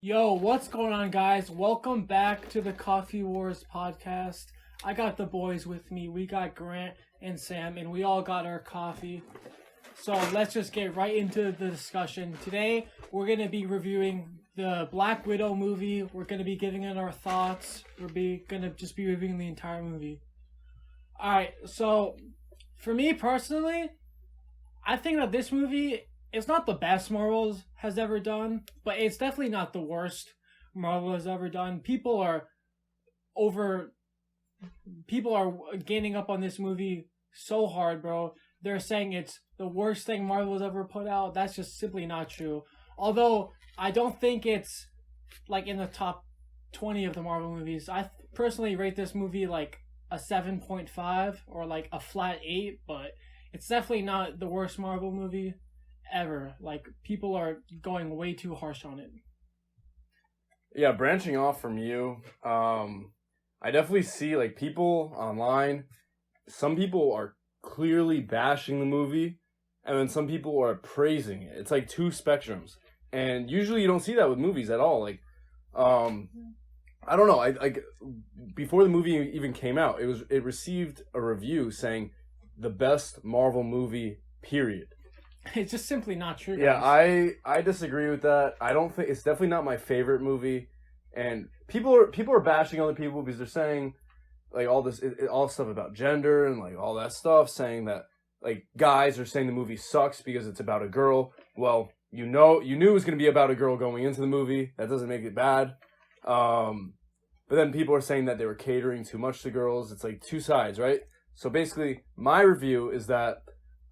Yo, what's going on, guys? Welcome back to the Coffee Wars podcast. I got the boys with me. We got Grant and Sam, and we all got our coffee. So let's just get right into the discussion. Today, we're going to be reviewing the Black Widow movie. We're going to be giving it our thoughts. Going to just be reviewing the entire movie. Alright, so for me personally, I think that this movie is not the best Marvel has ever done, but it's definitely not the worst Marvel has ever done. Over People are gaining up on this movie so hard, bro. They're saying it's the worst thing Marvel has ever put out. That's just simply not true. Although I don't think it's like in the top 20 of the Marvel movies. I personally rate this movie like a 7.5 or like a flat 8, but it's definitely not the worst Marvel movie ever. Like, people are going way too harsh on it. Yeah, branching off from you, I definitely see like people online. Some people are clearly bashing the movie, and then some people are praising it. It's like two spectrums, and usually you don't see that with movies at all. Like, I don't know. I like before the movie even came out, it received a review saying the best Marvel movie, period. It's just simply not true, guys. Yeah, I disagree with that. I don't think it's definitely not my favorite movie, and people are bashing other people because they're saying like all stuff about gender and like all that stuff, saying that like guys are saying the movie sucks because it's about a girl. Well, you knew it was going to be about a girl going into the movie. That doesn't make it bad. But then people are saying that they were catering too much to girls. It's like two sides, right? So basically, my review is that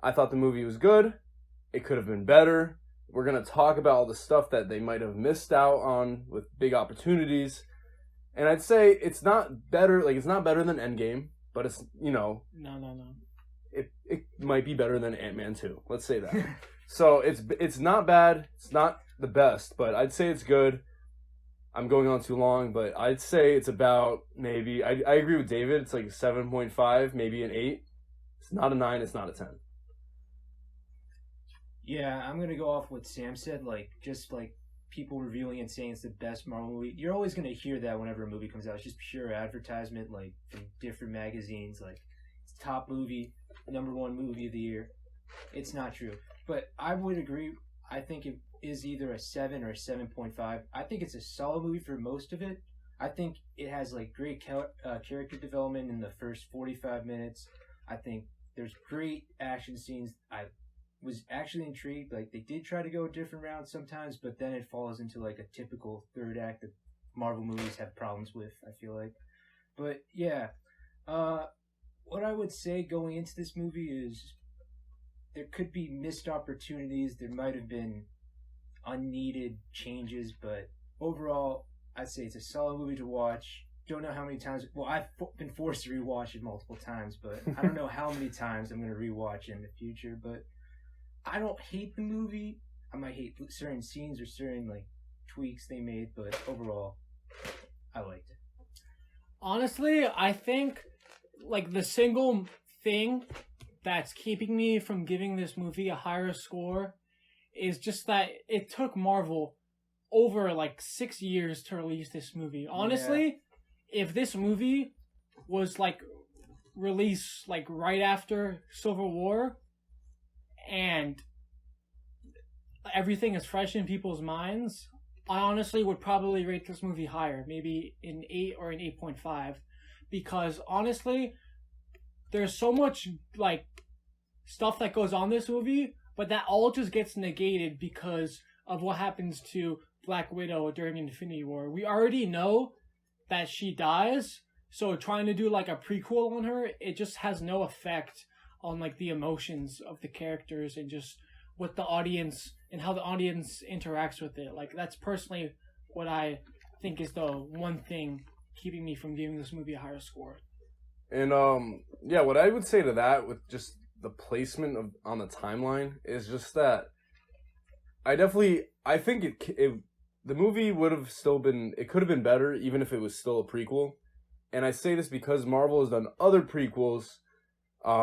I thought the movie was good. It could have been better. We're going to talk about all the stuff that they might have missed out on with big opportunities. And I'd say it's not better, like it's not better than Endgame, but it's, No. it might be better than Ant-Man 2. Let's say that. So it's not bad. It's not the best, but I'd say it's good. I'm going on too long, but I'd say it's about maybe, I agree with David. It's like a 7.5, maybe an 8. It's not a 9. It's not a 10. Yeah, I'm gonna go off what Sam said. Like, just like people reviewing and saying it's the best Marvel movie. You're always gonna hear that whenever a movie comes out. It's just pure advertisement, like from different magazines. Like, it's top movie, #1 movie of the year. It's not true, but I would agree. I think it is either a 7 or a 7.5. I think it's a solid movie for most of it. I think it has like great character development in the first 45 minutes. I think there's great action scenes. I was actually intrigued. Like, they did try to go a different route sometimes, but then it falls into like a typical third act that Marvel movies have problems with, I feel like. But yeah, what I would say going into this movie is there could be missed opportunities. There might have been unneeded changes, but overall, I'd say it's a solid movie to watch. Don't know how many times. Well, I've been forced to rewatch it multiple times, but I don't know how many times I'm going to rewatch it in the future. But I don't hate the movie. I might hate certain scenes or certain like tweaks they made, but overall, I liked it. Honestly, I think like the single thing that's keeping me from giving this movie a higher score is just that it took Marvel over like 6 years to release this movie. Honestly, if this movie was like released like right after Civil War and everything is fresh in people's minds, I honestly would probably rate this movie higher, maybe an 8 or an 8.5, because honestly, there's so much like stuff that goes on this movie, but that all just gets negated because of what happens to Black Widow during Infinity War. We already know that she dies, so trying to do like a prequel on her, it just has no effect on like the emotions of the characters and just what the audience and how the audience interacts with it. Like, that's personally what I think is the one thing keeping me from giving this movie a higher score. And yeah, what I would say to that with just the placement on the timeline is just that I think the movie would have still been, it could have been better even if it was still a prequel. And I say this because Marvel has done other prequels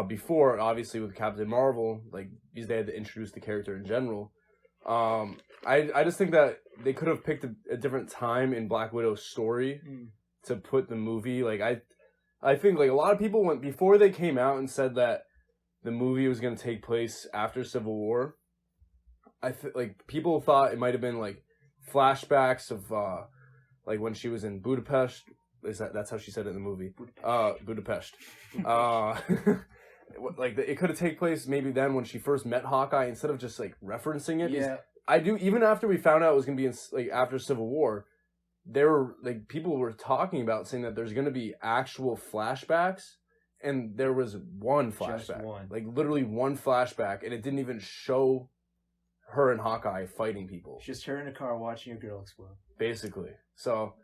before, obviously with Captain Marvel, like because they had to introduce the character in general. I just think that they could have picked a different time in Black Widow's story to put the movie. Like I think like a lot of people went before they came out and said that the movie was going to take place after Civil War. Like people thought it might have been like flashbacks of like when she was in Budapest. That's how she said it in the movie? Budapest. Like it could have taken place maybe then when she first met Hawkeye instead of just like referencing it. Yeah. I do, even after we found out it was going to be in, like after Civil War, there were like people were talking about saying that there's going to be actual flashbacks, and there was one flashback. Just one. Like literally one flashback, and it didn't even show her and Hawkeye fighting people. It's just her in a car watching a girl explode. Basically. So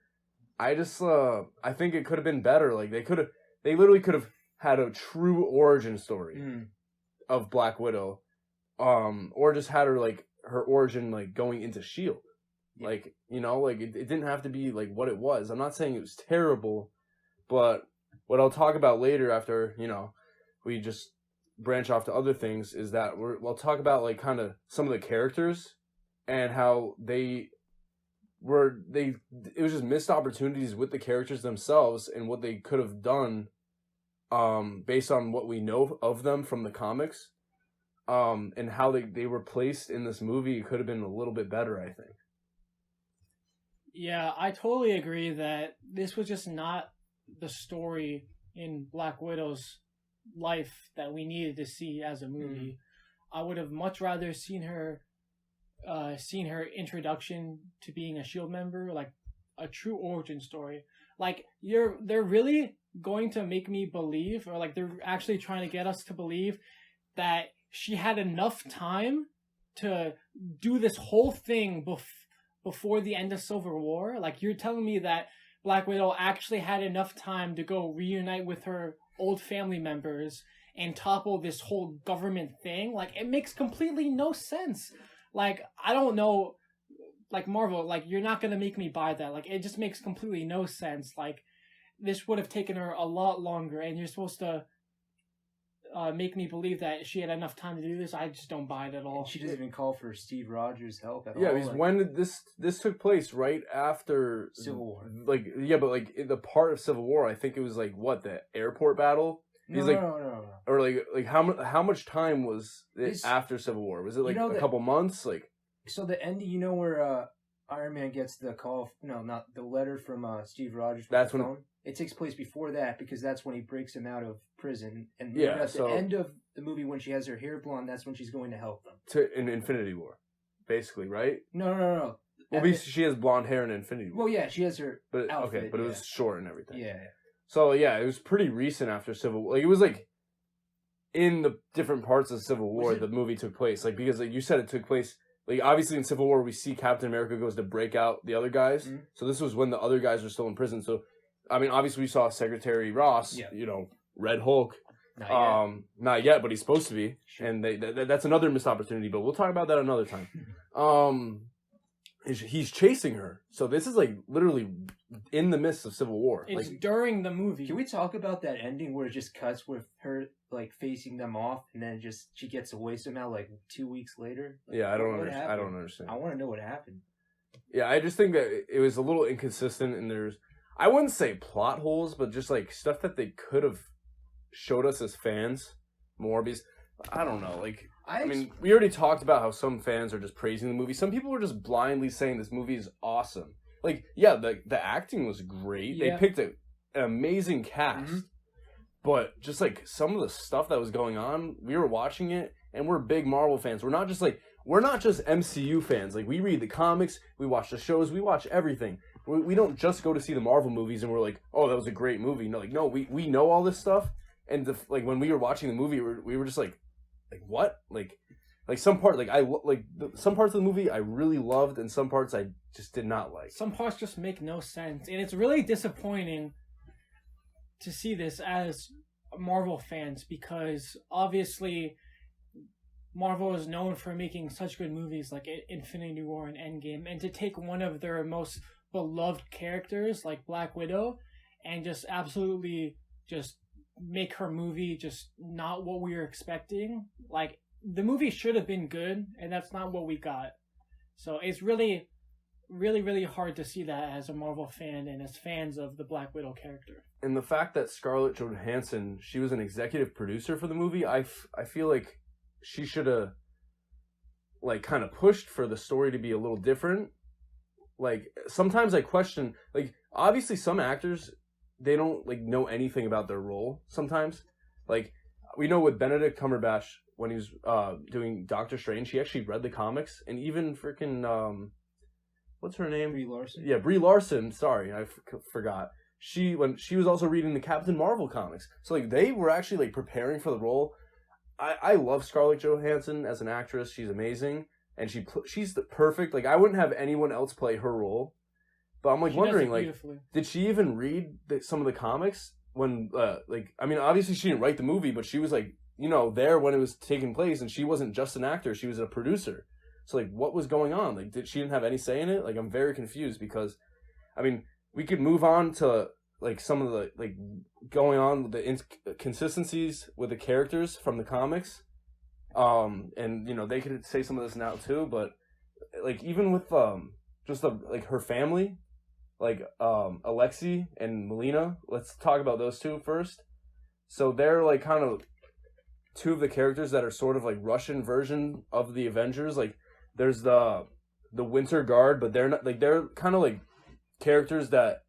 I just I think it could have been better. Like they literally could have had a true origin story of Black Widow, or just had her like her origin like going into S.H.I.E.L.D. Yeah. Like, you know, like it didn't have to be like what it was. I'm not saying it was terrible, but what I'll talk about later after, you know, we just branch off to other things is that we'll talk about like kind of some of the characters and how it was just missed opportunities with the characters themselves and what they could have done based on what we know of them from the comics. And how they were placed in this movie could have been a little bit better, I think. Yeah, I totally agree that this was just not the story in Black Widow's life that we needed to see as a movie. I would have much rather seen her introduction to being a S.H.I.E.L.D. member, like a true origin story. Like they're really going to make me believe, or like they're actually trying to get us to believe that she had enough time to do this whole thing before the end of Civil War. Like, you're telling me that Black Widow actually had enough time to go reunite with her old family members and topple this whole government thing? Like, it makes completely no sense. Like, I don't know, like, Marvel, like, you're not gonna make me buy that. Like, it just makes completely no sense. Like, this would have taken her a lot longer, and you're supposed to make me believe that she had enough time to do this. I just don't buy it at all. She doesn't even call for Steve Rogers' help at all. Yeah, because like, when did this took place? Right after Civil War. Like, yeah, but like in the part of Civil War, I think it was like what, the airport battle. No. Or like how much time was it after Civil War? Was it like a couple months? Like, so the ending, you know, where Iron Man gets the call? No, not the letter from Steve Rogers. That's when phone. It takes place before that, because that's when he breaks him out of prison. And yeah, at the end of the movie, when she has her hair blonde, that's when she's going to help them. In Infinity War, basically, right? No. Well, she has blonde hair in Infinity War. Well, yeah, she has her outfit. Okay, but it was short and everything. Yeah. So yeah, it was pretty recent after Civil War. Like, it was like in the different parts of Civil War the movie took place. Like, because like you said, it took place. Like, obviously in Civil War, we see Captain America goes to break out the other guys. Mm-hmm. So this was when the other guys were still in prison. So, I mean, obviously we saw Secretary Ross, you know, Red Hulk. Not yet, but he's supposed to be. Sure. And that's another missed opportunity, but we'll talk about that another time. He's chasing her. So this is like literally in the midst of Civil War. It's like, during the movie. Can we talk about that ending where it just cuts with her like facing them off, and then she gets away somehow like 2 weeks later? Like, yeah, I don't understand. I want to know what happened. Yeah, I just think that it was a little inconsistent, and I wouldn't say plot holes, but just like stuff that they could have showed us as fans more, because I don't know, like, I mean, we already talked about how some fans are just praising the movie. Some people are just blindly saying this movie is awesome. Like, yeah, the acting was great. Yeah. They picked an amazing cast. But just like some of the stuff that was going on, we were watching it, and we're big Marvel fans. We're not just MCU fans. Like, we read the comics, we watch the shows, we watch everything. We don't just go to see the Marvel movies and we're like, oh, that was a great movie. No, like, no, we know all this stuff. And like when we were watching the movie, we were just like what? Like some part, some parts of the movie I really loved, and some parts I just did not like. Some parts just make no sense, and it's really disappointing to see this as Marvel fans, because obviously Marvel is known for making such good movies like Infinity War and Endgame, and to take one of their most beloved characters like Black Widow and just absolutely just make her movie just not what we were expecting. Like, the movie should have been good, and that's not what we got. So it's really, really, really hard to see that as a Marvel fan and as fans of the Black Widow character. And the fact that Scarlett Johansson, she was an executive producer for the movie, I feel like she should have, like, kind of pushed for the story to be a little different. Like, sometimes I question, like, obviously some actors, they don't, like, know anything about their role sometimes. Like, we know with Benedict Cumberbatch, when he was doing Doctor Strange, he actually read the comics, and even freaking, what's her name? Brie Larson. Yeah, Brie Larson, sorry, I forgot. When she was also reading the Captain Marvel comics. So, like, they were actually, like, preparing for the role. I love Scarlett Johansson as an actress. She's amazing. And she's the perfect, like, I wouldn't have anyone else play her role. But I'm, like, wondering, like, did she even read some of the comics? When, like, I mean, obviously she didn't write the movie, but she was, like, you know, there when it was taking place. And she wasn't just an actor. She was a producer. So, like, what was going on? Like, she didn't have any say in it? Like, I'm very confused because, I mean, we could move on to, like, some of the, like, going on with the inconsistencies with the characters from the comics. And, you know, they could say some of this now, too, but, like, even with, just, like, her family, like, Alexei and Melina, let's talk about those two first. So they're, like, kind of two of the characters that are sort of, like, Russian version of the Avengers. Like, there's the Winter Guard, but they're not, like, they're kind of, like, characters that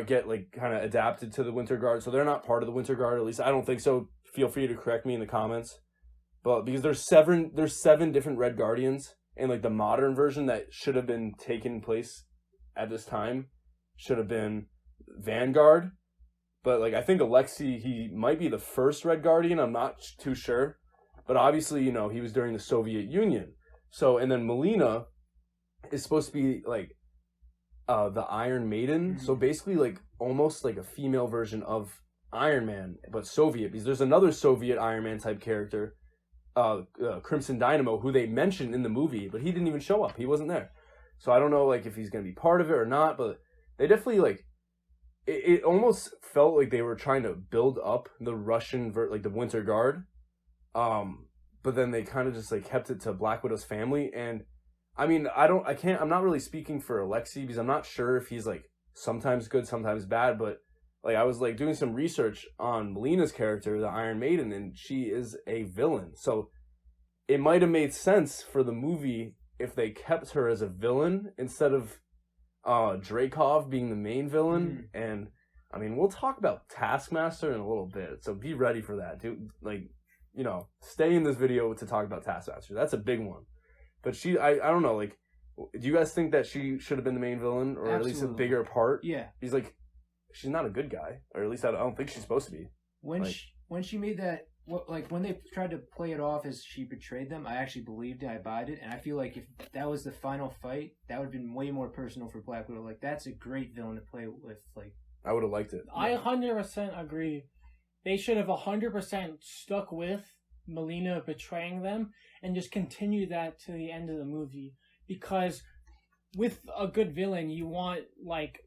get, like, kind of adapted to the Winter Guard, so they're not part of the Winter Guard, at least I don't think so. Feel free to correct me in the comments. But because there's seven different Red Guardians, and, like, the modern version that should have been taken place at this time should have been Vanguard. But, like, I think Alexei, he might be the first Red Guardian, I'm not too sure. But obviously, you know, he was during the Soviet Union. So, and then Melina is supposed to be, like, the Iron Maiden. Mm-hmm. So basically, like, almost like a female version of Iron Man, but Soviet. Because there's another Soviet Iron Man type character, Crimson Dynamo, who they mentioned in the movie, but he didn't even show up. He wasn't there. So I don't know, like, if he's going to be part of it or not, but they definitely, like, it almost felt like they were trying to build up the Russian, like, the Winter Guard. But then they kind of just, like, kept it to Black Widow's family. And I mean, I'm not really speaking for Alexei because I'm not sure if he's, like, sometimes good, sometimes bad, but, like, I was, like, doing some research on Melina's character, the Iron Maiden, and she is a villain. So it might have made sense for the movie if they kept her as a villain instead of Dreykov being the main villain. Mm. And I mean, we'll talk about Taskmaster in a little bit, so be ready for that, dude. Like, you know, stay in this video to talk about Taskmaster. That's a big one. But I don't know, like, do you guys think that she should have been the main villain, or Absolutely. At least a bigger part? Yeah. He's like, she's not a good guy, or at least I don't think she's supposed to be. When she made that, when they tried to play it off as she betrayed them, I actually believed it, I bought it, and I feel like if that was the final fight, that would have been way more personal for Black Widow. Like, that's a great villain to play with. Like, I would have liked it. I 100% agree. They should have 100% stuck with Melina betraying them and just continue that to the end of the movie. Because with a good villain, you want, like,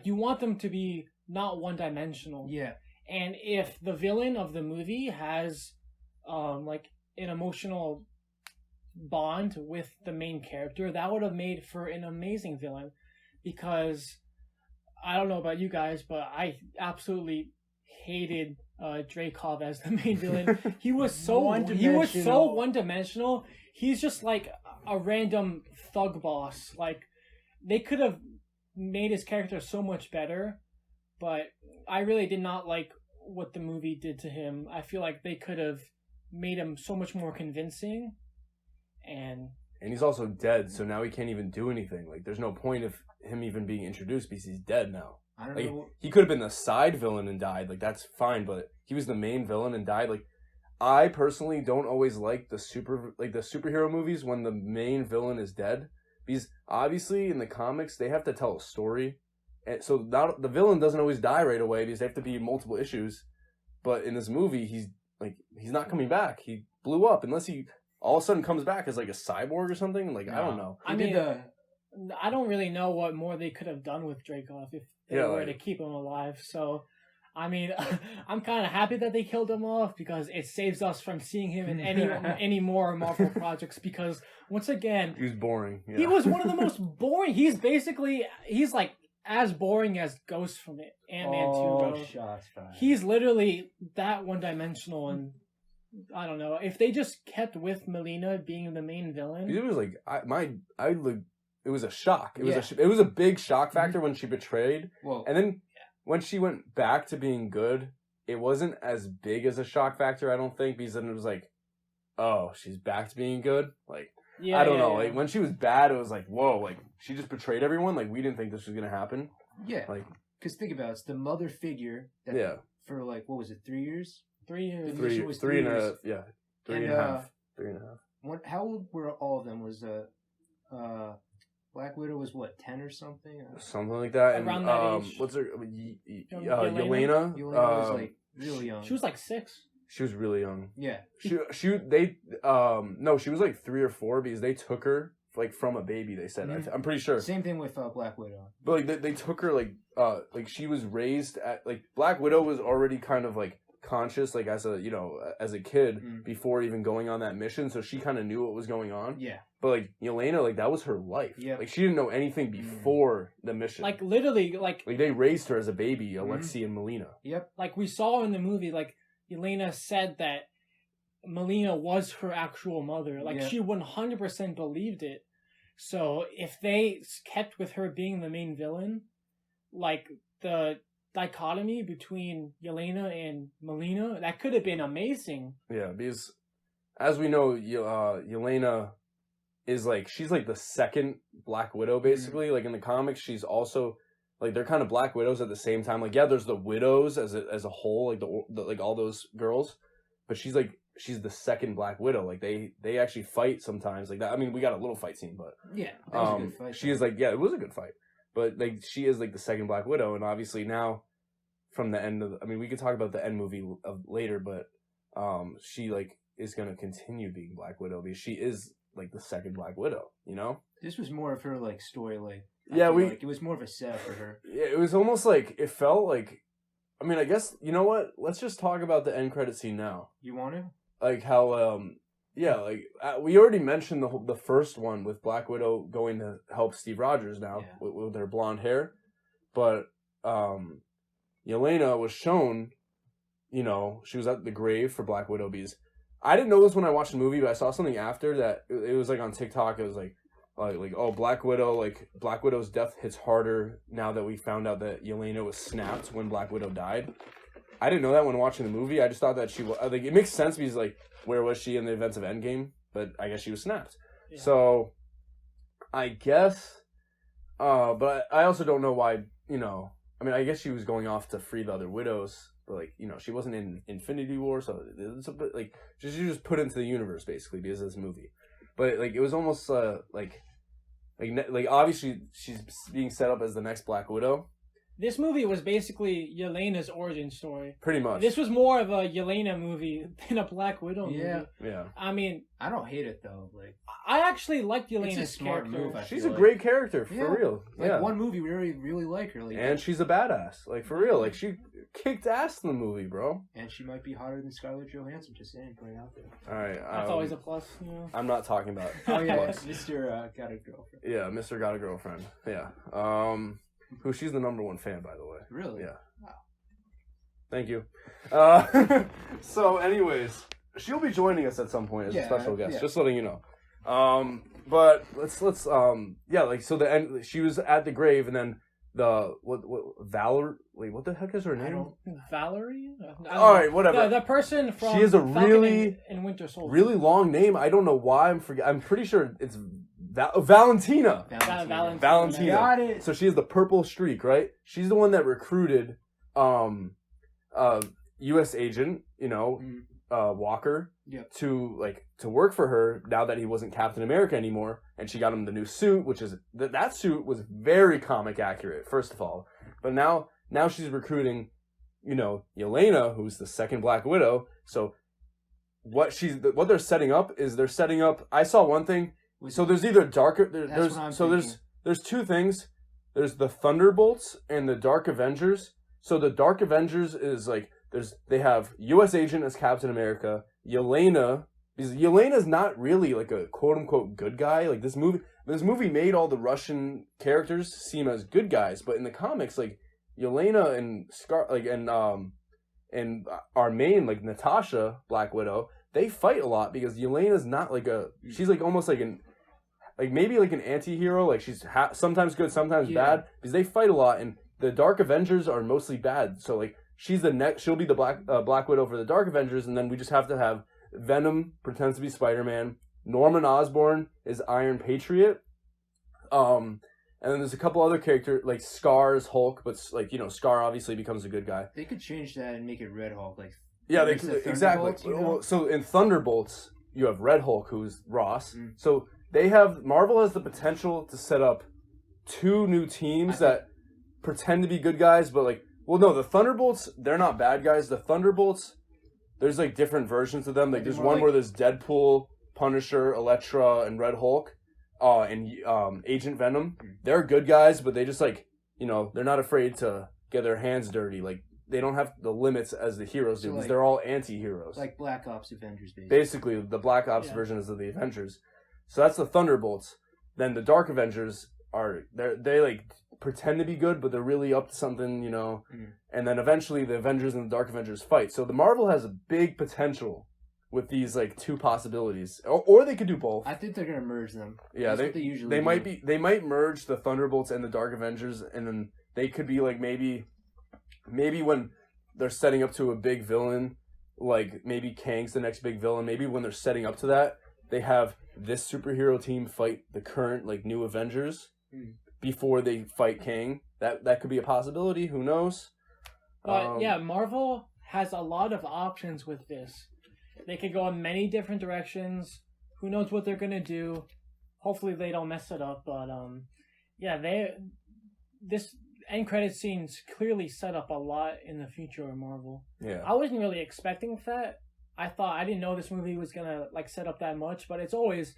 you want them to be not one-dimensional. Yeah. And if the villain of the movie has, like, an emotional bond with the main character, that would have made for an amazing villain. Because, I don't know about you guys, but I absolutely hated Dreykov as the main villain. He was so one-dimensional. He's just, like, a random thug boss. Like, they could have made his character so much better, but I really did not like what the movie did to him. I feel like they could have made him so much more convincing, and he's also dead, so now he can't even do anything. Like, there's no point of him even being introduced because he's dead now. I don't like, know. He could have been the side villain and died. Like, that's fine, but he was the main villain and died. Like, I personally don't always like the superhero movies when the main villain is dead, because obviously in the comics they have to tell a story. And so the villain doesn't always die right away because they have to be multiple issues. But in this movie, he's not coming back. He blew up unless he all of a sudden comes back as, like, a cyborg or something. Like, no. I don't know. I don't really know what more they could have done with Dreykov if they were to keep him alive. So I mean, I'm kind of happy that they killed him off because it saves us from seeing him in any more Marvel projects. Because once again, He was boring. Yeah. he was one of the most boring. He's like as boring as Ghost from Ant-Man 2, bro. Shots fired. He's literally that one-dimensional, and I don't know if they just kept with Melina being the main villain. It was like it was a shock. It was a big shock factor when she betrayed, Well, and then when she went back to being good, it wasn't as big as a shock factor. I don't think, because then it was like, oh, she's back to being good. Like Yeah, I don't know. yeah. Like when she was bad, it was like, whoa, like she just betrayed everyone. Like we didn't think this was gonna happen. yeah. Like Because think about it, it's the mother figure that yeah, for like, what was it, 3 years? 3 years. Three- mission was three and a years. yeah, three And, and a half. How old were all of them? Was Black Widow was what, 10 or something? Something like that. And Around that age. what's her Yelena? Yelena? Yelena was like really young. She was like 6. She was really young. Yeah. She was like 3 or 4 because they took her like from a baby. They said Mhm. I'm pretty sure. Same thing with Black Widow. But like they took her like she was raised at like Black Widow was already kind of like conscious like as a kid Mm. before even going on that mission, so she kind of knew what was going on. Yeah. But like Yelena, like that was her life. Yeah. Like she didn't know anything before the mission. Like literally, like they raised her as a baby, Mhm. Alexei and Melina. Yep. like we saw in the movie, like Yelena said that Melina was her actual mother. Like Yeah. she 100% believed it. So if they kept with her being the main villain, like the dichotomy between Yelena and Melina, that could have been amazing. Yeah, because as we know, Yelena is like she's like the second Black Widow basically. Like in the comics, she's also like they're kind of Black Widows at the same time. Like yeah, there's the widows as a whole, like the like all those girls, but she's the second Black Widow. Like they actually fight sometimes like that. I mean, we got a little fight scene, but Yeah. That was a good fight. she is like it was a good fight, but like she is like the second Black Widow, and obviously now from the end of I mean, we could talk about the end movie of later, but she like is gonna continue being Black Widow because she is like the second Black Widow, you know? This was more of her like story, like I Yeah, feel like it was more of a setup for her. Yeah, it was almost like it felt like. I mean, I guess you know what? Let's just talk about the end credit scene now. You want to? Like how we already mentioned the first one with Black Widow going to help Steve Rogers now Yeah. with her blonde hair, but Yelena was shown, you know, she was at the grave for Black Widow because I didn't know this when I watched the movie, but I saw something after that. It was like on TikTok. It was like oh, Black Widow's death hits harder now that we found out that Yelena was snapped when Black Widow died. I didn't know that when watching the movie. I just thought that she was like it makes sense because like where was she in the events of Endgame? But I guess she was snapped. Yeah. So I guess, but I also don't know why. You know, I mean, I guess she was going off to free the other widows, but like you know, she wasn't in Infinity War, so it's a bit like she was just put into the universe basically because of this movie. But like it was almost like obviously she's being set up as the next Black Widow. This movie was basically Yelena's origin story. Pretty much. This was more of a Yelena movie than a Black Widow Yeah. movie. Yeah. I mean, I don't hate it though. Like I actually liked It's a Yelena's smart character. move, I She's a feel like. great character for Yeah. real. Like Yeah. one movie we really like her. Like, And she's a badass. Like for real. Like she kicked ass in the movie, bro. and she might be hotter than Scarlett Johansson. Just saying, put it out there. All right. That's always a plus, you know. I'm not talking about. Oh yeah, plus. Mr. Got a girlfriend. Yeah, Mr. Got a Girlfriend. Yeah. Who she's the number one fan, by the way. Really? Yeah. Wow. Thank you. So, anyways, she'll be joining us at some point as a Yeah, special guest. yeah. Just letting you know. But let's yeah, like so the end. She was at the grave, and then the what Valor. Wait, what the heck is her I name? don't. Valerie? I don't All know. right, whatever. The person from She has a Falcon really- and Winter Soldier. Really long name. I don't know why I'm pretty sure it's Valentina. Valentina. Valentina. Got it. So she has the purple streak, right? She's the one that recruited U.S. agent, you know, Walker, Yep. to work for her now that he wasn't Captain America anymore, and she got him the new suit, which is that suit was very comic accurate, first of all. But now she's recruiting, you know, Yelena, who's the second Black Widow. So what they're setting up is I saw one thing. So there's either darker That's what I'm thinking. there's two things. There's the Thunderbolts and the Dark Avengers. So the Dark Avengers is like they have U.S. Agent as Captain America, Yelena, because Yelena's not really like a quote unquote good guy. Like this movie made all the Russian characters seem as good guys, but in the comics, like Yelena and our main like Natasha, Black Widow, they fight a lot because Yelena's not like she's like almost like maybe like an anti-hero, like she's sometimes good, sometimes bad, because they fight a lot, and the Dark Avengers are mostly bad. So like she'll be the Black Widow for the Dark Avengers, and then we just have to have Venom pretends to be Spider-Man, Norman Osborn is Iron Patriot, and then there's a couple other characters like Scar's Hulk, but like Scar obviously becomes a good guy. They could change that and make it Red Hulk, like they could, exactly. So in Thunderbolts you have Red Hulk, who's Ross. So Marvel has the potential to set up 2 new teams that pretend to be good guys, but like, well, no, the Thunderbolts, they're not bad guys. The Thunderbolts, there's like different versions of them. Like there's one where there's Deadpool, Punisher, Elektra, and Red Hulk, and Agent Venom. They're good guys, but they just like, they're not afraid to get their hands dirty. Like they don't have the limits as the heroes do, because they're all anti-heroes. Like Black Ops Avengers, basically. Basically, the Black Ops version is of the Avengers. So that's the Thunderbolts. Then the Dark Avengers they like pretend to be good, but they're really up to something, And then eventually the Avengers and the Dark Avengers fight. So the Marvel has a big potential with these like 2 possibilities, or they could do both. I think they're gonna merge them. Yeah, they usually do. They might merge the Thunderbolts and the Dark Avengers, and then they could be like maybe when they're setting up to a big villain, like maybe Kang's the next big villain. Maybe when they're setting up to that, they have this superhero team fight the current like new Avengers before they fight Kang. That could be a possibility. Who knows? But Marvel has a lot of options with this. They could go in many different directions. Who knows what they're gonna do? Hopefully they don't mess it up. But this end credit scenes clearly set up a lot in the future of Marvel. Yeah, I wasn't really expecting that. I didn't know this movie was gonna like set up that much, but it's always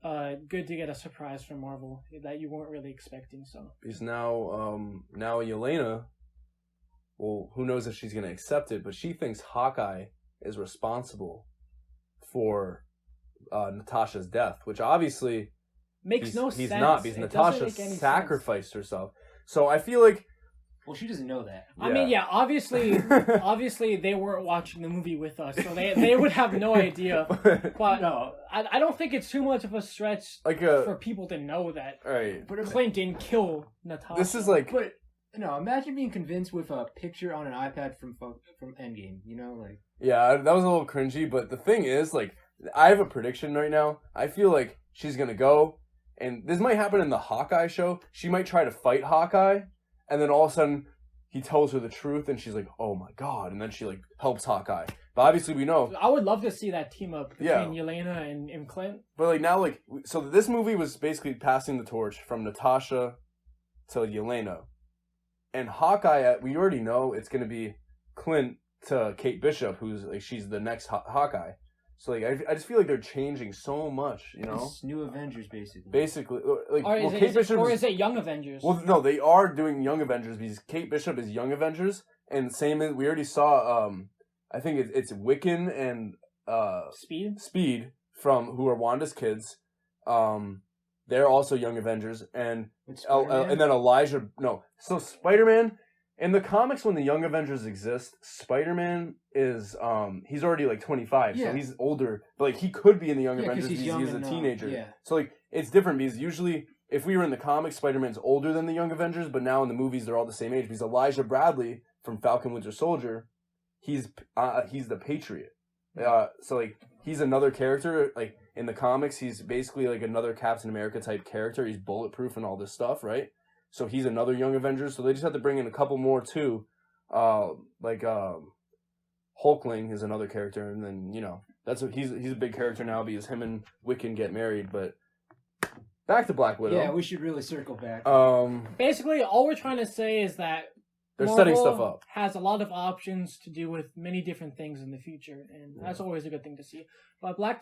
good to get a surprise from Marvel that you weren't really expecting. So because now Yelena, well, who knows if she's gonna accept it, but she thinks Hawkeye is responsible for Natasha's death, which obviously makes no sense. He's not, because Natasha sacrificed herself. So I feel like, well, she doesn't know that. I mean, obviously they weren't watching the movie with us, so they would have no idea. But no, I don't think it's too much of a stretch for people to know that. Right. But Clint didn't kill Natasha. This is like, but no, imagine being convinced with a picture on an iPad from Endgame. Like. Yeah, that was a little cringy. But the thing is, like, I have a prediction right now. I feel like she's gonna go, and this might happen in the Hawkeye show. She might try to fight Hawkeye, and then all of a sudden he tells her the truth, and she's like, "Oh my god!" And then she like helps Hawkeye. But obviously, we know. I would love to see that team up between Yelena and Clint. But like now, like so, this movie was basically passing the torch from Natasha to Yelena, and Hawkeye. We already know it's gonna be Clint to Kate Bishop, who's like she's the next Hawkeye. So like I just feel like they're changing so much, It's new Avengers, basically. Basically, like Kate Bishop is it Young Avengers? Well, no, they are doing Young Avengers because Kate Bishop is Young Avengers, and same as we already saw. I think it's Wiccan and Speed from who are Wanda's kids. They're also Young Avengers, and then Elijah. No, so Spider-Man. In the comics, when the Young Avengers exist, Spider-Man is he's already like 25, so he's older. But like he could be in the Young Avengers because he's a teenager. So like it's different because usually if we were in the comics, Spider-Man's older than the Young Avengers, but now in the movies they're all the same age. Because Elijah Bradley from Falcon Winter Soldier, he's the Patriot. So like he's another character. Like in the comics, he's basically like another Captain America type character. He's bulletproof and all this stuff, right? So he's another Young Avenger. So they just have to bring in a couple more too. Hulkling is another character, and then he's a big character now because him and Wiccan get married. But back to Black Widow. Yeah, we should really circle back. Basically, all we're trying to say is that they're Marvel setting stuff up. Has a lot of options to do with many different things in the future, and that's always a good thing to see. But back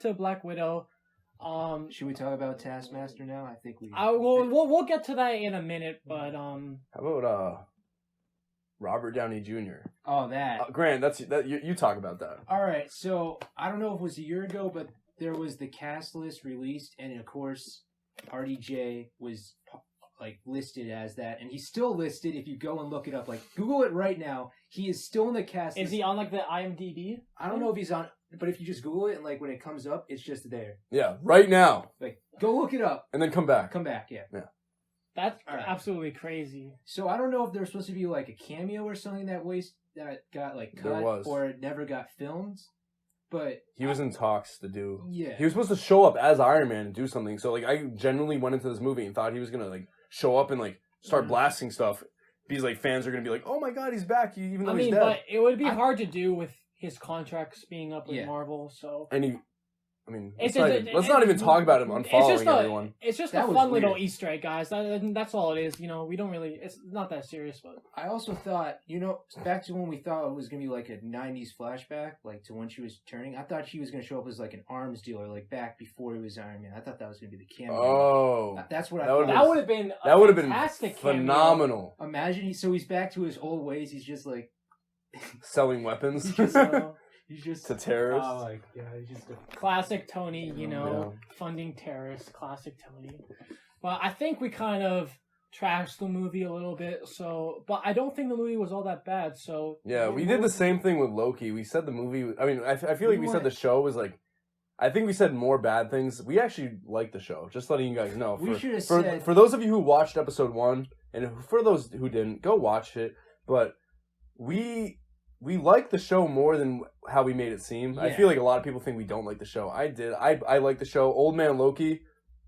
to Black Widow. Should we talk about Taskmaster now? I think we. We'll get to that in a minute, but How about Robert Downey Jr. Oh, that. Grant, you talk about that. All right, so I don't know if it was a year ago, but there was the cast list released, and of course, RDJ was like listed as that, and he's still listed. If you go and look it up, like Google it right now, he is still in the cast Is list. he on like the IMDb? I don't know if he's on, but if you just Google it and like when it comes up, it's just there. Yeah, right now, Like go look it up, and then come back. come back, yeah. That's All right. absolutely crazy. So I don't know if there's supposed to be like a cameo or something that got like There cut was. or it never got filmed, but He was in talks to do. yeah. He was supposed to show up as Iron Man and do something. So like, I genuinely went into this movie and thought he was gonna like show up and like start Mhm. blasting stuff. Because like fans are gonna be like, "Oh my god, he's back!" Even though I he's mean, dead. but it would be I- hard to do with his contracts being up with Yeah. Marvel. So And he, I mean, It's let's not even talk about him unfollowing a, everyone. It's just That a was fun little weird. Easter egg, guys. That's all it is. You know, we don't really. It's not that serious, but I also thought, back to when we thought it was gonna be like a '90s flashback, like to when she was turning. I thought she was gonna show up as like an arms dealer, like back before he was Iron Man. I thought that was gonna be the cameo. Oh, That's what I that thought. would've that would have been that would have been fantastic cameo. phenomenal. Imagine he's back to his old ways. He's just like Selling weapons he's just, So, he's just to terrorists. Oh my god, he's just classic Tony, you know, funding terrorists. Classic Tony. But I think we kind of trashed the movie a little bit. So, but I don't think the movie was all that bad. So Yeah, we did the same thing with Loki. We said the movie. I mean, I feel like we said the show was like. I think we said more bad things. We actually liked the show. Just letting you guys know. We should have for said for those of you who watched episode 1, and for those who didn't, go watch it. But we like the show more than how we made it seem. I Yeah. feel like a lot of people think we don't like the show. I did. I like the show. Old Man Loki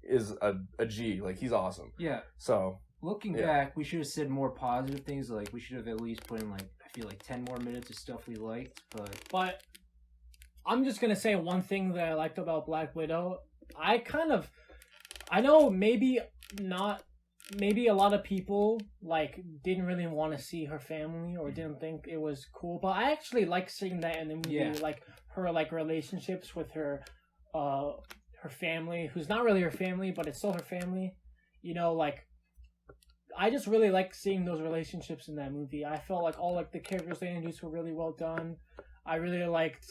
is a G. Like, he's awesome. yeah. So Looking Yeah. back, we should have said more positive things. Like we should have at least put in like I feel like 10 more minutes of stuff we liked. But I'm just gonna say one thing that I liked about Black Widow. I know maybe a lot of people like didn't really want to see her family or didn't think it was cool, but I actually like seeing that in the movie, Yeah. like her like relationships with her family, who's not really her family, but it's still her family. You know, like I just really like seeing those relationships in that movie. I felt like all like the characters they introduced were really well done. I really liked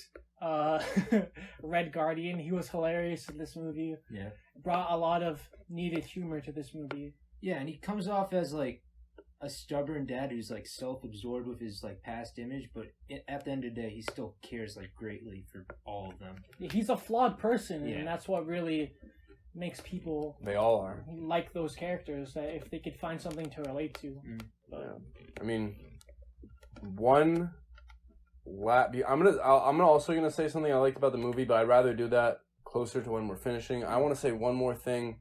Red Guardian. He was hilarious in this movie. yeah. Brought a lot of needed humor to this movie. Yeah, and he comes off as like a stubborn dad who's like self-absorbed with his like past image, but at the end of the day, he still cares like greatly for all of them. He's a flawed person, Yeah. and that's what really makes people they all are. like those characters. That if they could find something to relate to. But, I mean, I'm also gonna say something I liked about the movie, but I'd rather do that closer to when we're finishing. I want to say one more thing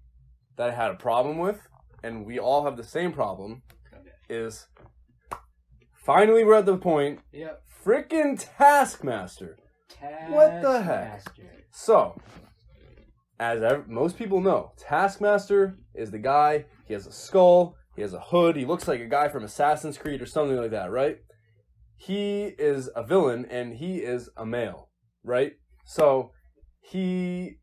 that I had a problem with, and we all have the same problem. Is finally we're at the point. Yep. Frickin' Taskmaster. What the heck? Taskmaster. So, most people know, Taskmaster is the guy. He has a skull. He has a hood. He looks like a guy from Assassin's Creed or something like that, right? He is a villain, and he is a male, right? So, he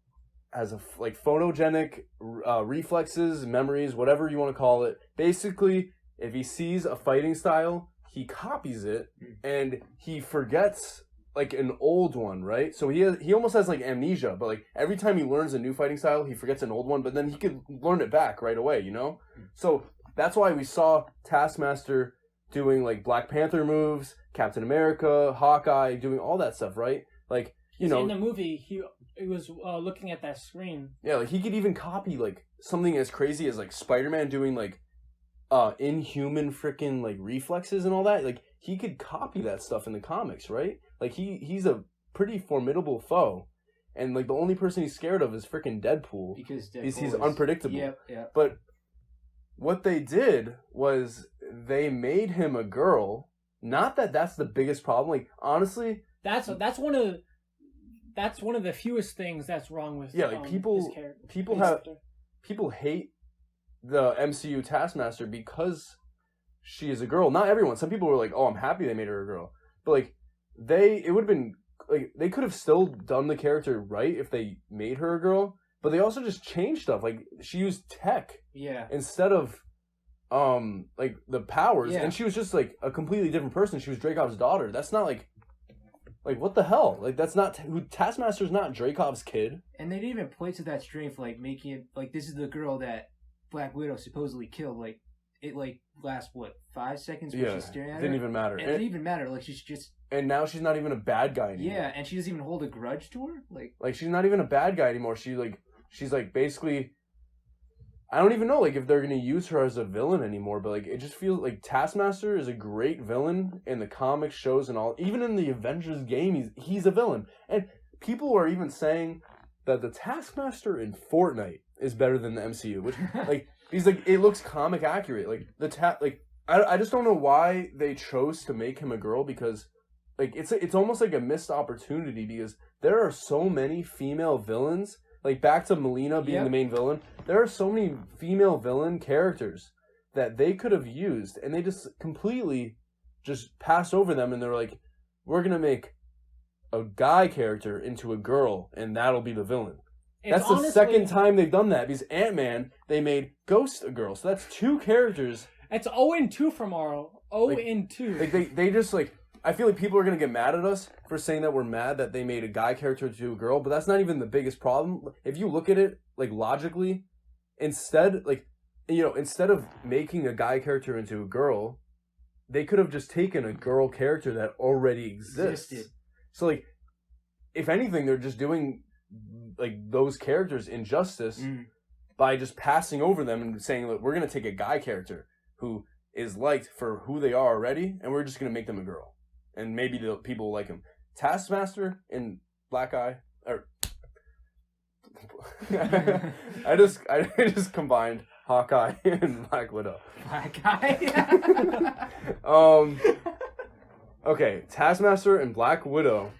has photogenic reflexes, memories, whatever you want to call it. Basically, if he sees a fighting style, he copies it, and he forgets like an old one, right? So he almost has like amnesia, but like every time he learns a new fighting style, he forgets an old one, but then he could learn it back right away, you know? So that's why we saw Taskmaster doing like Black Panther moves, Captain America, Hawkeye, doing all that stuff, right? Like, you know, in the movie, he was looking at that screen. yeah, like he could even copy like something as crazy as like Spider-Man doing like inhuman freaking like reflexes and all that. Like he could copy that stuff in the comics, right? Like he's a pretty formidable foe, and like the only person he's scared of is freaking Deadpool Because he's unpredictable. Yep. But what they did was they made him a girl. Not that that's the biggest problem. Like honestly, That's one of the fewest things that's wrong with people people hate the MCU Taskmaster because she is a girl. Not everyone. Some people were like, "Oh, I'm happy they made her a girl," but like it would have been like they could have still done the character right if they made her a girl. But they also just changed stuff. Like she used tech Yeah. instead of like the powers, Yeah. and she was just like a completely different person. She was Dracov's daughter. That's not like what the hell? Like that's not who Taskmaster's not Dracov's kid. And they didn't even play to that strength, like making it like this is the girl that Black Widow supposedly killed. Like it like lasts what 5 seconds when Yeah, she's staring at her. didn't even matter. And it didn't even matter. Like she's just And now she's not even a bad guy anymore. yeah, and she doesn't even hold a grudge to her. Like she's not even a bad guy anymore. She's like basically, I don't even know like if they're gonna use her as a villain anymore. But like it just feels like Taskmaster is a great villain in the comics, shows, and all. Even in the Avengers game, he's a villain. And people are even saying that the Taskmaster in Fortnite is better than the MCU, which like he's like it looks comic accurate. Like I just don't know why they chose to make him a girl because. Like it's almost like a missed opportunity because there are so many female villains. Like back to Melina being the main villain, there are so many female villain characters that they could have used, and they just completely just passed over them. And they're like, "We're gonna make a guy character into a girl, and that'll be the villain." That's the second time they've done that because Ant-Man they made Ghost a girl, so that's 2 characters. It's 0-2 for Marvel. 0-2. Like they just like. I feel like people are going to get mad at us for saying that we're mad that they made a guy character into a girl, but that's not even the biggest problem. If you look at it, like, logically, instead of making a guy character into a girl, they could have just taken a girl character that already existed. So, like, if anything, they're just doing, like, those characters injustice by just passing over them and saying, look, we're going to take a guy character who is liked for who they are already, and we're just going to make them a girl. And maybe the people will like him. Taskmaster and Black Eye, or I just combined Hawkeye and Black Widow. Black Eye. Okay, Taskmaster and Black Widow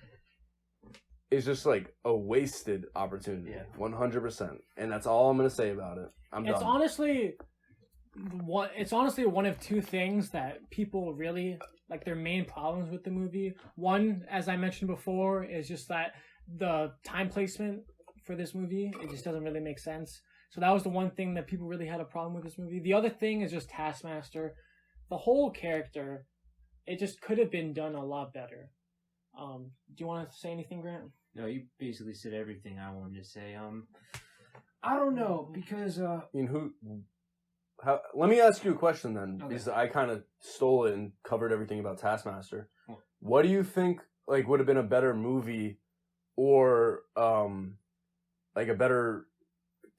is just like a wasted opportunity. 100%. And that's all I'm gonna say about it. I'm done. It's honestly one of 2 things that people really like their main problems with the movie. One, as I mentioned before, is just that the time placement for this movie, it just doesn't really make sense. So that was the one thing that people really had a problem with this movie. The other thing is just Taskmaster. The whole character, it just could have been done a lot better. Do you want to say anything, Grant? No, you basically said everything I wanted to say. I don't know because I mean, let me ask you a question then, because I kind of stole it and covered everything about Taskmaster. What do you think like would have been a better movie, or like a better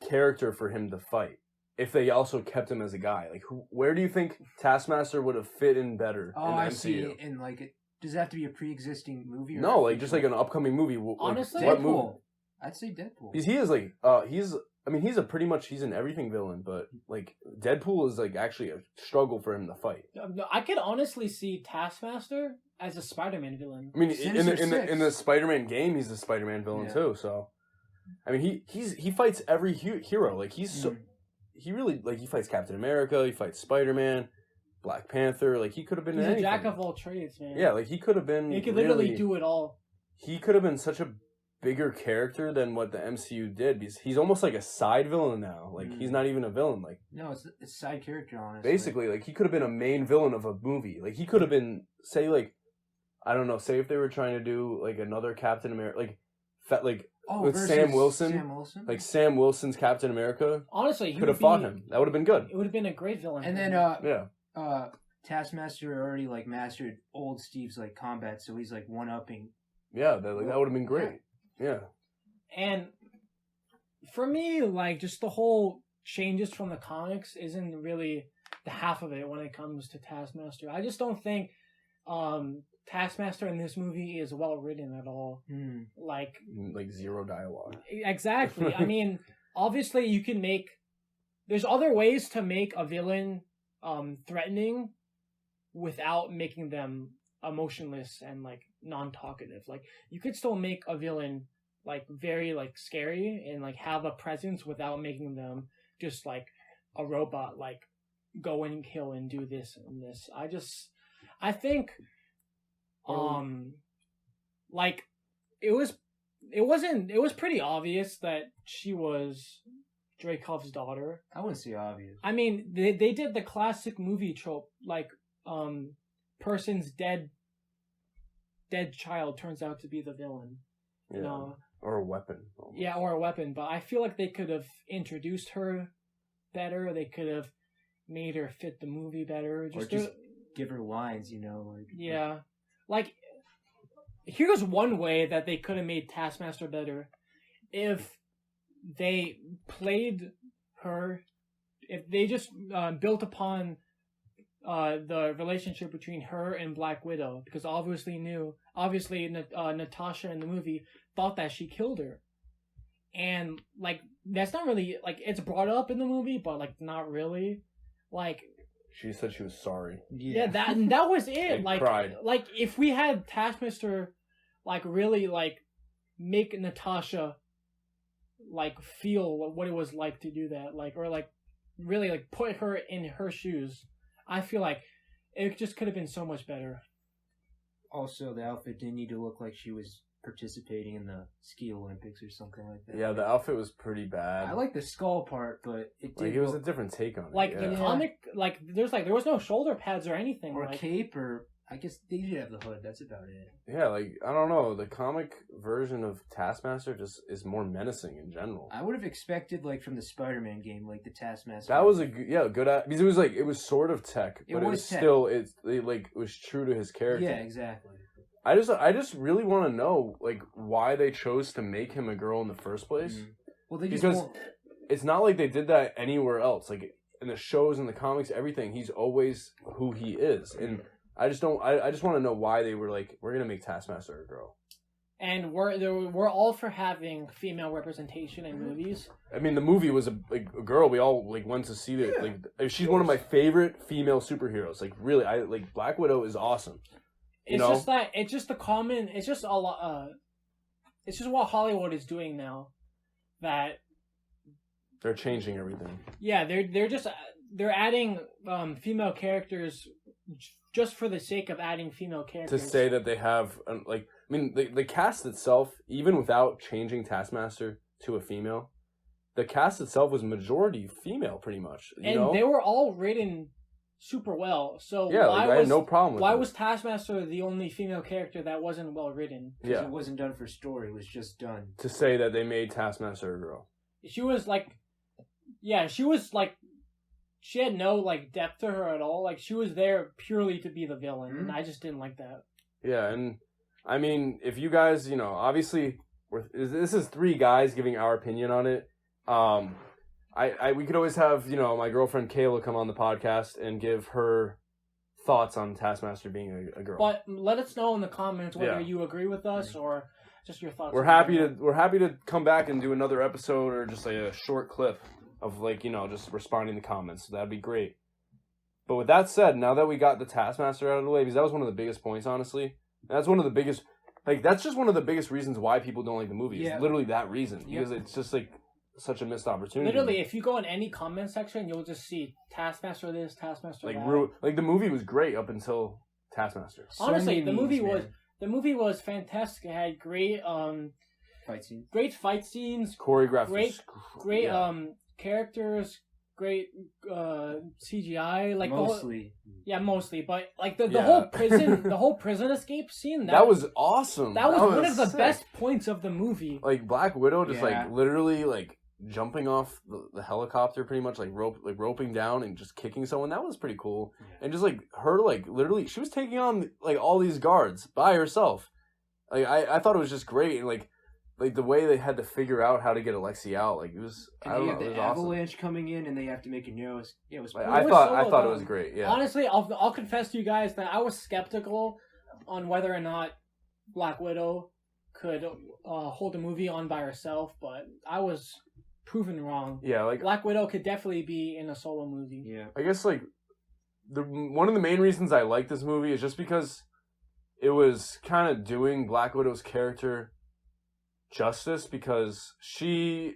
character for him to fight if they also kept him as a guy? Like, where do you think Taskmaster would have fit in better in the MCU? See. And like, does it have to be a pre-existing movie? Or no, like just like an upcoming movie. Honestly, what Deadpool. movie? I'd say Deadpool. Because he is like he's a pretty much he's an everything villain, but like Deadpool is like actually a struggle for him to fight. No, I could honestly see Taskmaster as a Spider-Man villain. I mean, in the Spider-Man game, he's a Spider-Man villain too. So, I mean, he fights every hero. Like he really like he fights Captain America. He fights Spider-Man, Black Panther. Like he could have been He's anything. a jack of all trades, man. Yeah, like he could have been. He could literally do it all. He could have been such a bigger character than what the MCU did because he's almost like a side villain now. Like he's not even a villain. Like no, it's a side character, honestly. Basically, like he could have been a main villain of a movie. Like he could have been, say, like I don't know, say if they were trying to do like another Captain America, with Sam Wilson, like Sam Wilson's Captain America. Honestly, he could have fought him. That would have been good. It would have been a great villain. And then Taskmaster already like mastered old Steve's like combat, so he's like one upping. Yeah, that would have been great. Yeah. And for me, like, just the whole changes from the comics isn't really the half of it when it comes to Taskmaster. I just don't think Taskmaster in this movie is well written at all. Like zero dialogue. Exactly. I mean, obviously you can there's other ways to make a villain threatening without making them emotionless and like non-talkative. Like you could still make a villain like very like scary and like have a presence without making them just like a robot, like go and kill and do this and this. I think like it was pretty obvious that she was Dreykov's daughter. I wouldn't say obvious. I mean, they did the classic movie trope, like person's dead child turns out to be the villain. Yeah. You know? Or a weapon. Almost. Yeah, or a weapon. But I feel like they could have introduced her better. They could have made her fit the movie better. Or just give her lines, you know. Yeah. Like, here's one way that they could have made Taskmaster better. If they played her, if they just built upon the relationship between her and Black Widow, because obviously Natasha in the movie thought that she killed her, and like that's not really like it's brought up in the movie, but like not really. Like she said she was sorry. Yeah, that was it. Like cried. Like if we had Taskmaster, like really like make Natasha like feel what it was like to do that, like or like really like put her in her shoes. I feel like it just could have been so much better. Also, the outfit didn't need to look like she was participating in the ski Olympics or something like that. Yeah, the outfit was pretty bad. I like the skull part, but it did. Like it was a different take on it. Like the comic, like there was no shoulder pads or anything, or like, cape, or I guess they did have the hood. That's about it. Yeah, like I don't know. The comic version of Taskmaster just is more menacing in general. I would have expected like from the Spider-Man game, like the Taskmaster. That was good because it was sort of tech, but it was tech. still it was true to his character. Yeah, exactly. I just really want to know like why they chose to make him a girl in the first place. Mm-hmm. Well, they just because it's not like they did that anywhere else. Like in the shows, in the comics, everything, he's always who he is, and I just want to know why they were like, we're gonna make Taskmaster a girl. And we're all for having female representation in movies. I mean, the movie was a girl. We all like went to see it. Yeah, like she's one of my favorite female superheroes. Like really, I like Black Widow is awesome. It's just that it's just the common. It's just a lot. It's just what Hollywood is doing now. That they're changing everything. Yeah, they're adding female characters just for the sake of adding female characters. To say that they have like, I mean, the cast itself, even without changing Taskmaster to a female, the cast itself was majority female, pretty much. You know? They were all written super well. So yeah, I had no problem with why it. was Taskmaster the only female character that wasn't well written? Because it wasn't done for story. It was just done to say that they made Taskmaster a girl. She was like, yeah, she was like, she had no like depth to her at all. Like she was there purely to be the villain, and I just didn't like that. Yeah, and I mean, if you guys, obviously, this is three guys giving our opinion on it. We could always have, my girlfriend Kayla come on the podcast and give her thoughts on Taskmaster being a girl. But let us know in the comments whether you agree with us or just your thoughts. We're happy to come back and do another episode or just like a short clip of just responding to comments. So that'd be great. But with that said, now that we got the Taskmaster out of the way, because that was one of the biggest points, honestly. That's one of the biggest, that's just one of the biggest reasons why people don't like the movie. It's literally that reason. Because it's just such a missed opportunity. Literally, if you go in any comment section, you'll just see Taskmaster this, Taskmaster that. The movie was great up until Taskmaster. Honestly, the movie was fantastic. It had great fight scenes, choreographed, great characters, great CGI. Like mostly, but like the whole prison, the whole prison escape scene. That was awesome. That was one of the best points of the movie. Like Black Widow, just literally jumping off the helicopter, pretty much roping down and just kicking someone. That was pretty cool. And just her literally, she was taking on all these guards by herself. I thought it was just great. And the way they had to figure out how to get Alexei out, it was. And I don't know. The it was avalanche awesome. coming in, and they have to make a narrow. It was. I thought it was great. Yeah. Honestly, I'll confess to you guys that I was skeptical on whether or not Black Widow could hold a movie on by herself, but I was proven wrong. Yeah, Black Widow could definitely be in a solo movie. Yeah. I guess one of the main reasons I like this movie is just because it was kind of doing Black Widow's character justice, because she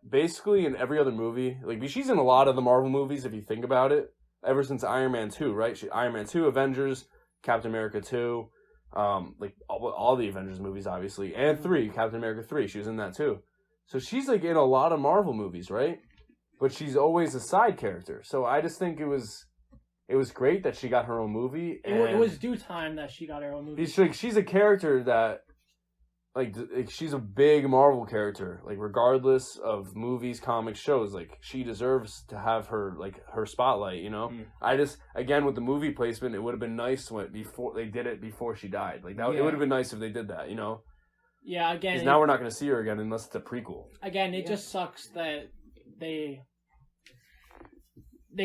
basically in every other movie, she's in a lot of the Marvel movies if you think about it, ever since Iron Man 2, right? Iron Man 2, Avengers, Captain America 2, all the Avengers movies obviously, and 3, Captain America 3, she was in that too. So she's in a lot of Marvel movies, right? but she's always a side character. So I just think it was great that she got her own movie. It was due time that she got her own movie. She's a character that, like, she's a big Marvel character. Like, regardless of movies, comics, shows, like, she deserves to have her spotlight, you know? I just, again, with the movie placement, it would have been nice before they did it before she died. Like, that, it would have been nice if they did that, you know? Yeah, again. Because now we're not going to see her again unless it's a prequel. Again, it just sucks that they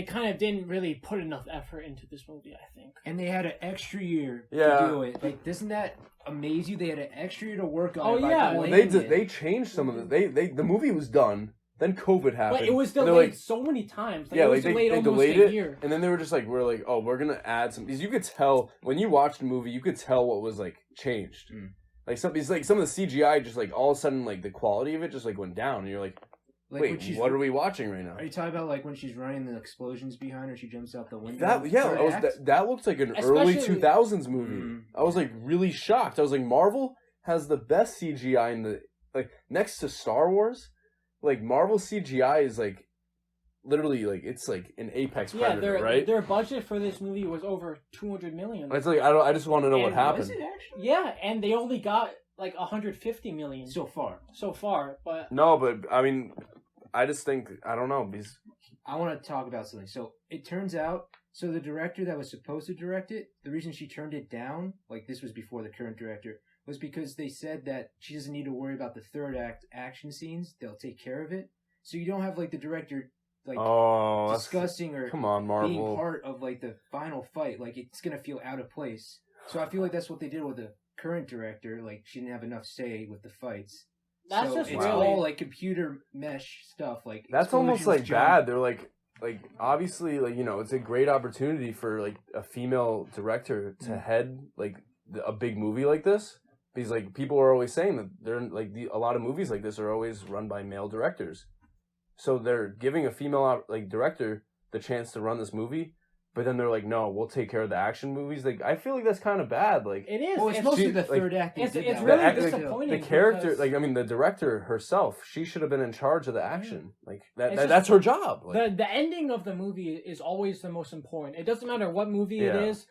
kind of didn't really put enough effort into this movie, I think. And they had an extra year to do it. Like, doesn't that amaze you? They had an extra year to work on it. Yeah. Well, they changed some of the movie was done. Then COVID happened. But it was delayed so many times. Like, yeah, it was delayed almost a year. And then they were just like, we're going to add some. Because you could tell, when you watched the movie, you could tell what was, like, changed. Like, some of the CGI just, like, all of a sudden, like, the quality of it just, like, went down. And you're like, wait, what are we watching right now? Are you talking about, like, when she's running, the explosions behind her, she jumps out the window? That looked like an early 2000s movie. I was, like, really shocked. I was like, Marvel has the best CGI in the, like, next to Star Wars. Like, Marvel CGI is, like, literally, like, it's, like, an apex predator, right? Their budget for this movie was over $200 million. It's like, I just want to know what happened. Was it actually? Yeah, and they only got, like, $150 million. So far, but... No, but, I mean, I just think, I don't know, because... I want to talk about something. So, it turns out, the director that was supposed to direct it, the reason she turned it down, like, this was before the current director, was because they said that she doesn't need to worry about the third act action scenes. They'll take care of it. So you don't have, like, the director, like, discussing or come on, Marvel. being part of, like, the final fight. Like, it's going to feel out of place. So I feel like that's what they did with the current director. Like, she didn't have enough say with the fights. That's just it's really... all, like, computer mesh stuff. Like, that's almost, like, bad. They're, like, obviously, like, you know, it's a great opportunity for, like, a female director to head, like, a big movie like this. Because, like, people are always saying that they're, like, a lot of movies like this are always run by male directors. So they're giving a female, like, director the chance to run this movie, but then they're like, no, we'll take care of the action movies. Like, I feel like that's kind of bad. Like, it is. Well, it's mostly the third act. It's really disappointing. The character, because... like, I mean, the director herself, she should have been in charge of the action. Like, that's her job. Like, the ending of the movie is always the most important. It doesn't matter what movie it is.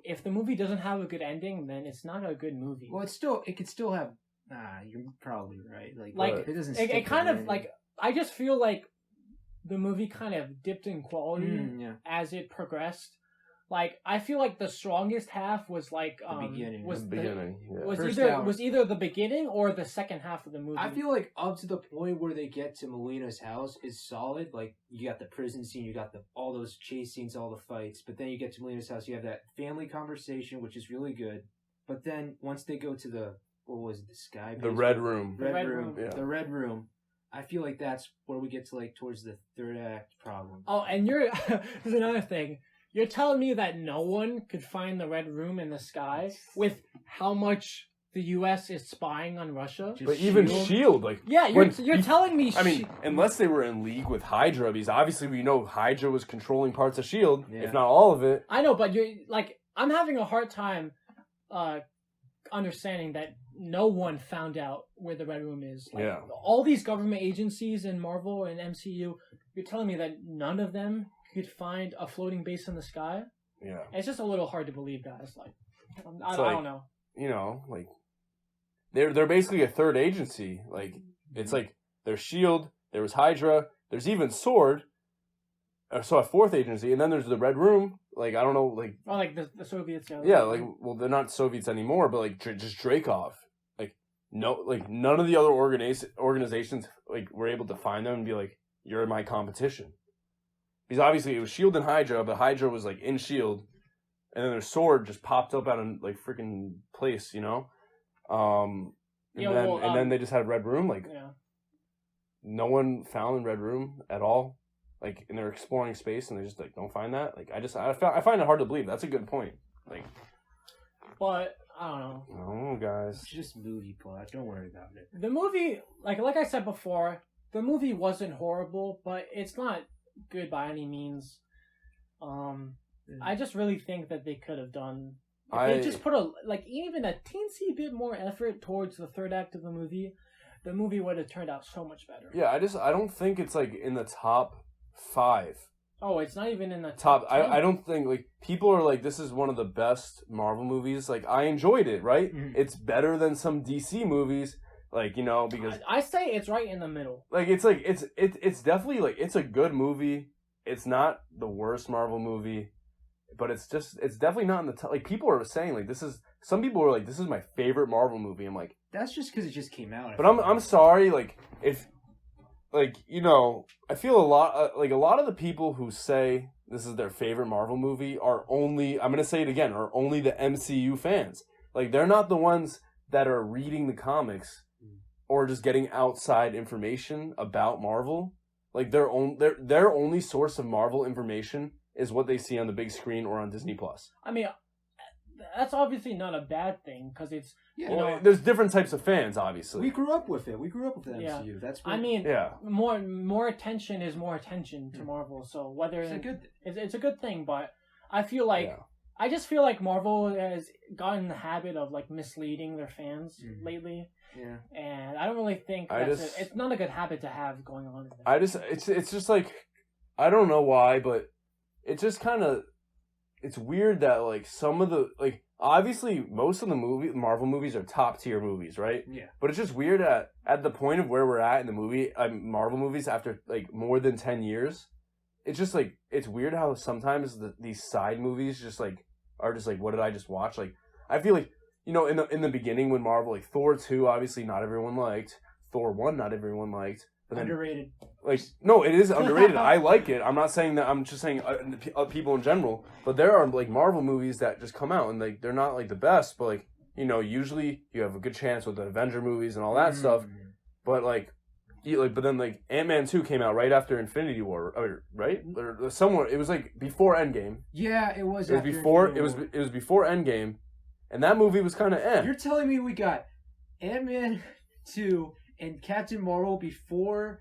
If the movie doesn't have a good ending, then it's not a good movie. Well, it could still have. You're probably right. Like it doesn't. It kind of like, I just feel like the movie kind of dipped in quality as it progressed. Like, I feel like the strongest half was like the beginning. Was either the beginning or the second half of the movie. I feel like up to the point where they get to Melina's house is solid. Like, you got the prison scene, you got all those chase scenes, all the fights. But then you get to Melina's house, you have that family conversation, which is really good. But then once they go to the sky? The Red Room. Red Room. Yeah. The Red Room. I feel like that's where we get to, like, towards the third act problem. Oh, and there's another thing. You're telling me that no one could find the Red Room in the sky with how much the U.S. is spying on Russia? But even S.H.I.E.L.D., like... Yeah, you're telling me... I mean, unless they were in league with Hydra, because obviously we know Hydra was controlling parts of S.H.I.E.L.D., if not all of it. I know, but you're, like, I'm having a hard time understanding that no one found out where the Red Room is. Like, all these government agencies in Marvel and MCU, you're telling me that none of them could find a floating base in the sky? Yeah. It's just a little hard to believe, guys. Like, I don't know. You know, like, they're basically a third agency. Like, it's like, there's S.H.I.E.L.D., there was Hydra, there's even S.W.O.R.D., so a fourth agency, and then there's the Red Room. Like, I don't know, like... Oh, like the Soviets. Yeah, like, well, they're not Soviets anymore, but, like, just Dreykov. Like, no, like, none of the other organizations, like, were able to find them and be like, you're my competition. Because obviously it was S.H.I.E.L.D. and Hydra, but Hydra was, like, in S.H.I.E.L.D., and then their S.W.O.R.D. just popped up out of, like, freaking place, you know? And then they just had Red Room, like, no one found Red Room at all. Like, and they're exploring space, and they just, like, don't find that. Like, I find it hard to believe. That's a good point. Like, but I don't know. Oh, guys, it's just movie plot. Don't worry about it. The movie, like I said before, the movie wasn't horrible, but it's not good by any means. I just really think that they could have done. If they just put even a teensy bit more effort towards the third act of the movie, the movie would have turned out so much better. Yeah, I don't think it's like in the top 5. Oh, it's not even in the Top 10. I don't think like people are like this is one of the best Marvel movies. Like I enjoyed it, right? Mhm. It's better than some DC movies, like because I say it's right in the middle. like it's definitely like it's a good movie. It's not the worst Marvel movie, but it's definitely not in the top. Like people are saying like some people are like this is my favorite Marvel movie. I'm like That's just because it just came out. but I'm sorry like if like I feel a lot of the people who say this is their favorite Marvel movie are only I'm gonna say it again are only the MCU fans. Like they're not the ones that are reading the comics or just getting outside information about Marvel. Like their only source of Marvel information is what they see on the big screen or on Disney Plus. I mean, that's obviously not a bad thing because it's Yeah. you know, There's different types of fans, obviously. We grew up with it. We grew up with the Yeah. MCU. That's what, I mean, Yeah. more attention is more attention to Marvel. So whether it's a good. it's a good thing, but I feel like Yeah. I just feel like Marvel has gotten in the habit of like misleading their fans Mhm. lately, Yeah. and I don't really think I that's just- it's not a good habit to have going on. It's just like I don't know why, but it just kind of it's weird that like some of the like obviously most of the Marvel movies are top tier movies, right? Yeah. But it's just weird at the point of where we're at in the movie Marvel movies after like more than 10 years. It's just like it's weird how sometimes these side movies just like are just like what did I just watch? Like I feel like in the beginning when Marvel like Thor 2 obviously not everyone liked, Thor 1 not everyone liked. But then, Underrated. like no, it is underrated. I like it. I'm not saying that. I'm just saying people in general. But there are like Marvel movies that just come out and like they're not like the best. But like usually you have a good chance with the Avenger movies and all that stuff. But but then like Ant-Man 2 came out right after Infinity War, right? Or somewhere it was like before Endgame. Yeah, it was. It was after before. Infinity War. It was before Endgame, and that movie was kind of You're telling me we got Ant-Man 2 and Captain Marvel before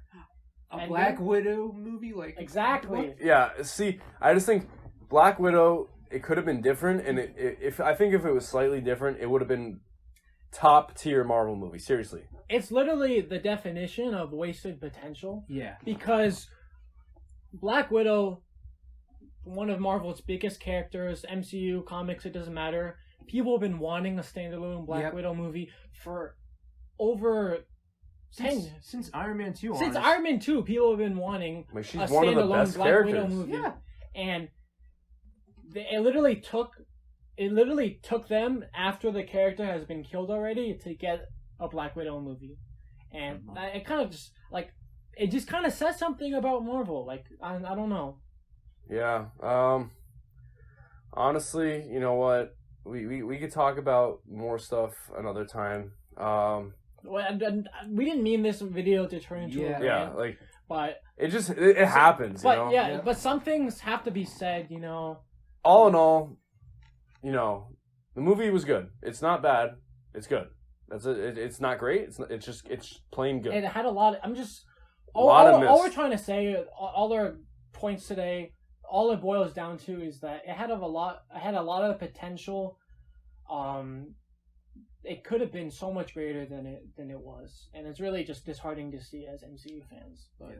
a Endgame? Black Widow movie? Like Exactly. Yeah, see, I just think Black Widow, it could have been different, and if it was slightly different, it would have been top tier Marvel movie. Seriously, It's literally the definition of wasted potential Yeah. because Black Widow, one of Marvel's biggest characters, MCU comics, it doesn't matter. People have been wanting a standalone Black Yep. Widow movie for over Since Iron Man 2. since honest. Iron Man 2. People have been wanting like she's a one of the standalone best Black Widow characters. movie, Yeah. and it literally took them after the character has been killed already to get a Black Widow movie, and it kind of just like it just kind of says something about Marvel. Like I don't know. Yeah. Honestly, you know what? We could talk about more stuff another time. Well, and we didn't mean this video to turn into a Yeah. rant, Yeah, like but it just it happens. but Yeah. but some things have to be said. All in all, the movie was good. It's not bad. It's good. That's it. It's not great. It's plain good. It had a lot. I'm just A lot of all missed. we're trying to say. All our points today. All it boils down to is that it had a lot of potential. It could have been so much greater than it was, and it's really just disheartening to see as MCU fans. But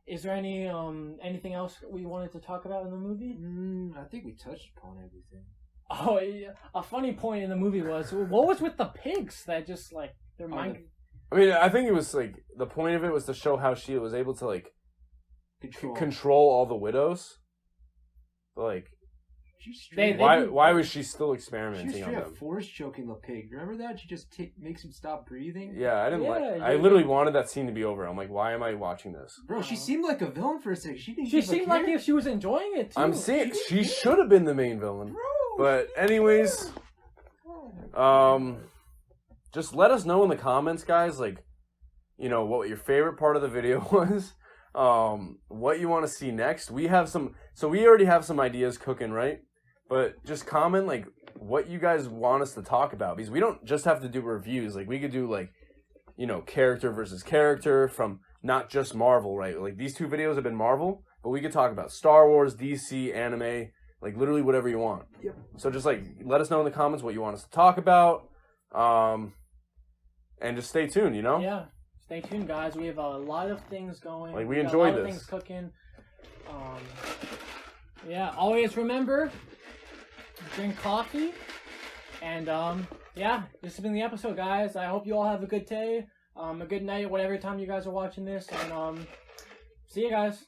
is there anything else we wanted to talk about in the movie? I think we touched upon everything. Oh, yeah. A funny point in the movie was what was with the pigs that just like their mind. I mean, I think it was like the point of it was to show how she was able to like control all the widows. But, like, why was she still She was experimenting on straight them? up force choking the pig. Remember that? She just makes him stop breathing. Yeah, I didn't Yeah, like. yeah. I literally wanted that scene to be over. I'm like, why am I watching this? Bro, she seemed like a villain for a second. She didn't. She give a seemed like care. if she was enjoying it too. I'm saying she should have been the main villain. Bro, But anyways, just let us know in the comments, guys. Like, what your favorite part of the video was. What you want to see next. We already have some ideas cooking, right? But just comment like what you guys want us to talk about, because we don't just have to do reviews. Like we could do like, character versus character from not just Marvel, right? Like these two videos have been Marvel, but we could talk about Star Wars, DC, anime, like literally whatever you want. Yep. So just like let us know in the comments what you want us to talk about. and just stay tuned. You know. Yeah. Stay tuned, guys. We have a lot of things going. Like, we got enjoy a lot of this. things cooking. Yeah. Always remember, drink coffee. And yeah, this has been the episode, guys. I hope you all have a good day, a good night, whatever time you guys are watching this. And see you guys.